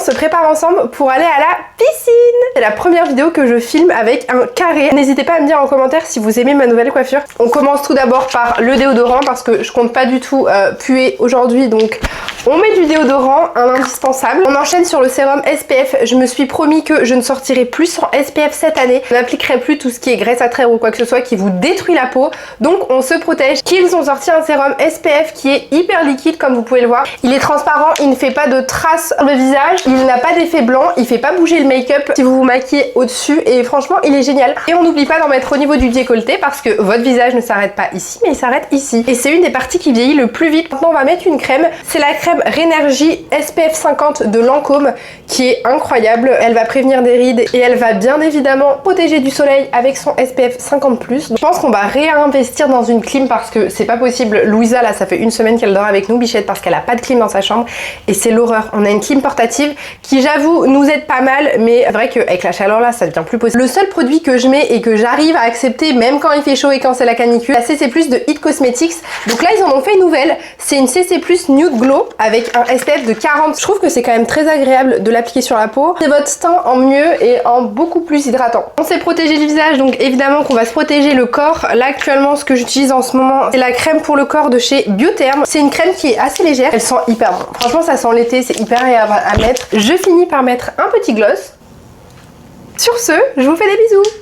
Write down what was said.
se prépare ensemble pour aller à la piscine. C'est la première vidéo que je filme avec un carré. N'hésitez pas à me dire en commentaire si vous aimez ma nouvelle coiffure. On commence tout d'abord par le déodorant parce que je compte pas du tout puer aujourd'hui, donc on met du déodorant, un indispensable. On enchaîne sur le sérum SPF. Je me suis promis que je ne sortirai plus sans SPF cette année. Je n'appliquerai plus tout ce qui est graisse à traire ou quoi que ce soit qui vous détruit la peau. Donc on se protège. Qu'ils ont sorti un sérum SPF qui est hyper liquide comme vous pouvez le voir. Il est transparent, il ne fait pas de traces sur le visage, il n'a pas d'effet blanc, il fait pas bouger le make-up si vous vous maquillez au-dessus et franchement il est génial. Et on n'oublie pas d'en mettre au niveau du décolleté parce que votre visage ne s'arrête pas ici mais il s'arrête ici. Et c'est une des parties qui vieillit le plus vite. Maintenant on va mettre une crème. C'est la crème Rénergie SPF 50 de Lancôme qui est incroyable. Elle va prévenir des rides et elle va bien évidemment protéger du soleil avec son SPF 50+. Je pense qu'on va réinvestir dans une clim parce que c'est pas possible. Louisa là ça fait une semaine qu'elle dort avec nous, Bichette, parce qu'elle a pas de clim dans sa chambre et c'est l'horreur. On a une clim portative qui j'avoue nous aide pas mal, mais c'est vrai qu'avec la chaleur là ça devient plus possible. Le seul produit que je mets et que j'arrive à accepter même quand il fait chaud et quand c'est la canicule, la CC+ de It Cosmetics. Donc là ils en ont fait une nouvelle, c'est une CC+ Nude Glow avec un SPF de 40. Je trouve que c'est quand même très agréable de l'appliquer sur la peau. C'est votre teint en mieux et en beaucoup plus hydratant. On s'est protégé le visage, donc évidemment qu'on va se protéger le corps. Là actuellement ce que j'utilise en ce moment c'est la crème pour le corps de chez Biotherm. C'est une crème qui est assez légère, elle sent hyper bon. Franchement ça sent l'été, c'est hyper agréable à mettre. Je finis par mettre un petit gloss. Sur ce, je vous fais des bisous.